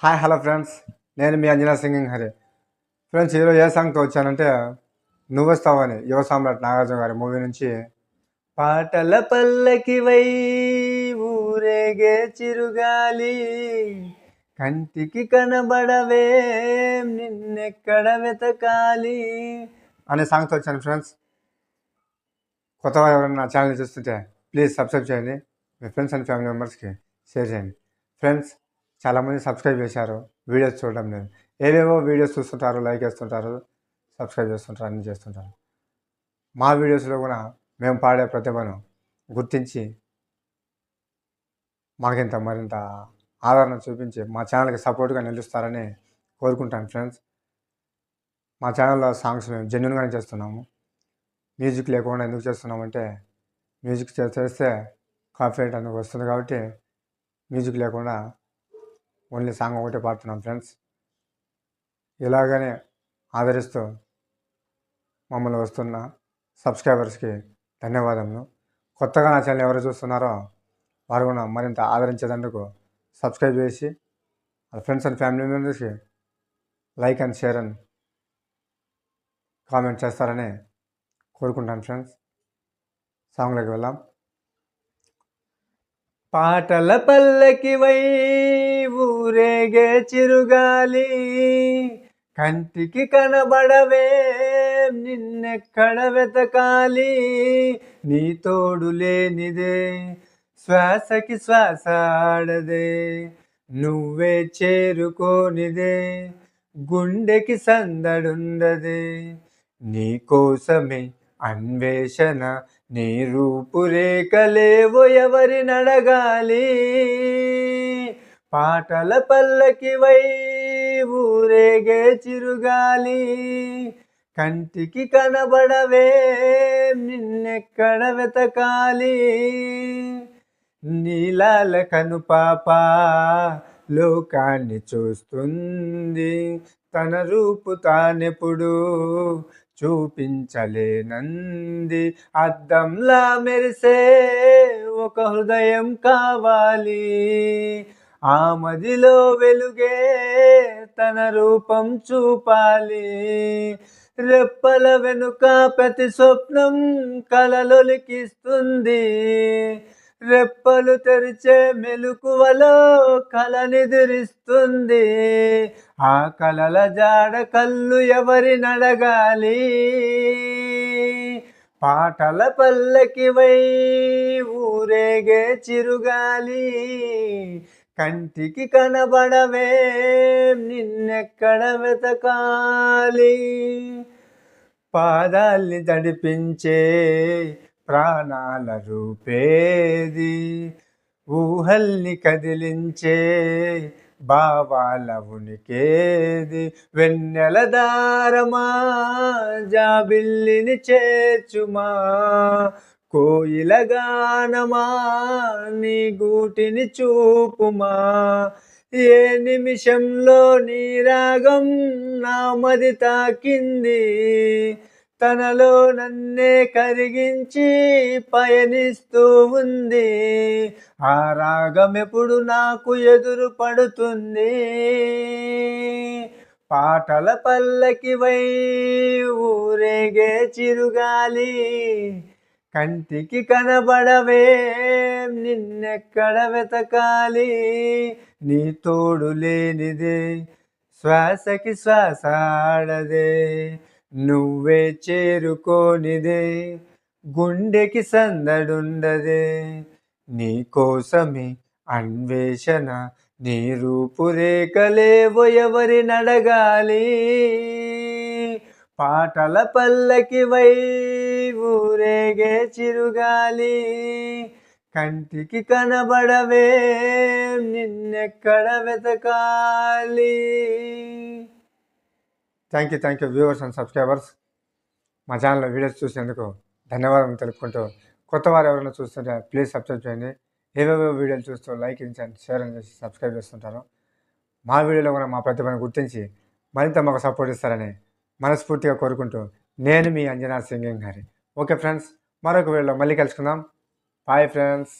Hi hello friends, నేను మీ Anjana singing Hari. Friends, ఈరోజు ఏ సాంగ్తో వచ్చానంటే నువ్వు వస్తావని యువ సామ్రాట్ నాగార్జున గారి మూవీ నుంచి పాటల పల్లకివై ఊరేగే చిరుగాలి కంటికి కనబడవే నిన్నెక్కడ వెతకాలి అనే సాంగ్తో వచ్చాను. ఫ్రెండ్స్, కొత్తగా ఎవరైనా నా ఛానల్ చూస్తుంటే ప్లీజ్ సబ్స్క్రైబ్ చేయండి. మీ ఫ్రెండ్స్ అండ్ ఫ్యామిలీ మెంబర్స్కి షేర్ చేయండి. ఫ్రెండ్స్, చాలామంది సబ్స్క్రైబ్ చేశారు, వీడియోస్ చూడడం లేదు. ఏవేవో వీడియోస్ చూస్తుంటారు, లైక్ చేస్తుంటారు, సబ్స్క్రైబ్ చేస్తుంటారు, అన్నీ చేస్తుంటారు. మా వీడియోస్లో కూడా మేము పాడే ప్రతిభను గుర్తించి మాకింత మరింత ఆదరణ చూపించి మా ఛానల్కి సపోర్ట్గా నిలుస్తారని కోరుకుంటాను. ఫ్రెండ్స్, మా ఛానల్లో సాంగ్స్ మేము జెన్యున్గానే చేస్తున్నాము. మ్యూజిక్ లేకుండా ఎందుకు చేస్తున్నామంటే మ్యూజిక్ చేస్తే కాపీరైట్ అందుకు వస్తుంది కాబట్టి మ్యూజిక్ లేకుండా ఓన్లీ సాంగ్ ఒకటే పాడుతున్నాం. ఫ్రెండ్స్, ఇలాగనే ఆదరిస్తూ మమ్మల్ని వస్తున్న సబ్స్క్రైబర్స్కి ధన్యవాదములు. కొత్తగా నా ఛానల్ ఎవరు చూస్తున్నారో వారు కూడా మరింత ఆదరించేందుకు సబ్స్క్రైబ్ చేసి వాళ్ళ ఫ్రెండ్స్ అండ్ ఫ్యామిలీ మెంబర్స్కి like and share and comment చేస్తారని కోరుకుంటాను. ఫ్రెండ్స్, సాంగ్లోకి వెళ్దాం. పాటల పల్లకివై ఊరేగే చిరుగాలి కంటికి కనబడవే నిన్నెక్కడ వెతకాలి నీ తోడు లేనిదే శ్వాసకి శ్వాస ఆడదే నువ్వే చేరుకోనిదే గుండెకి సందడుండదే నీ కోసమే అన్వేషణ నీ రూపురేఖలేవో ఎవరి నడగాలి పాటల పల్లకివై ఊరేగే చిరుగాలి కంటికి కనబడవే నిన్నెక్కడ వెతకాలి నీలాల కనుపాప లోకాన్ని చూస్తుంది తన రూపు తానెప్పుడు చూపించలేనంది అద్దంలా మెరిసే ఒక హృదయం కావాలి ఆ మదిలో వెలుగే తన రూపం చూపాలి రెప్పల వెనుక ప్రతి స్వప్నం కలలొలికిస్తుంది రెప్పలు తెరిచే మెలకువలో కల నిద్రిస్తుంది ఆ కలల జాడ కళ్ళు ఎవరి నడగాలి పాటల పల్లకివై ఊరేగే చిరుగాలి కంటికి కనబడవే నిన్నెక్కడ వెతకాలి పాదాల్ని తడిపించే ప్రాణాల రూపేది ఊహల్ని కదిలించే భావాల ఉనికేది వెన్నెల దారమా జాబిల్లిని చేర్చుమా కోయిల గానమా నీ గూటిని చూపుమా ఏ నిమిషంలో నీ రాగం నా మది తాకింది తనలో నన్నే కరిగించి పయనిస్తూ ఉంది ఆ రాగం ఎప్పుడు నాకు ఎదురు పడుతుంది పాటల పల్లకివై ఊరేగే చిరుగాలి కంటికి కనబడవే నిన్నెక్కడ వెతకాలి నీ తోడు లేనిదే శ్వాసకి శ్వాస ఆడదే నువ్వే చేరుకోనిదే గుండెకి సందడుండదే నీ కోసమే అన్వేషణ నీ రూపురేఖలేవో ఎవరి నడగాలి పాటల పల్లకివై ఊరేగే చిరుగాలి కంటికి కనబడవే నిన్నెక్కడ వెతకాలి. Thank you viewers and subscribers. మా ఛానల్లో వీడియోస్ చూసేందుకు ధన్యవాదాలు తెలుపుకుంటూ కొత్త వారు ఎవరైనా చూస్తుంటే ప్లీజ్ సబ్స్క్రైబ్ చేయండి. ఏవేవో వీడియోలు చూస్తూ లైక్ చేసి షేర్ చేసి సబ్స్క్రైబ్ చేస్తుంటారు. మా వీడియోలో కూడా మా ప్రతిభను గుర్తించి మరింత మాకు సపోర్ట్ ఇస్తారని మనస్ఫూర్తిగా కోరుకుంటూ నేను మీ Anjana singing Hari. Okay friends, మరొక వీడియోలో మళ్ళీ కలుసుకుందాం. Bye friends.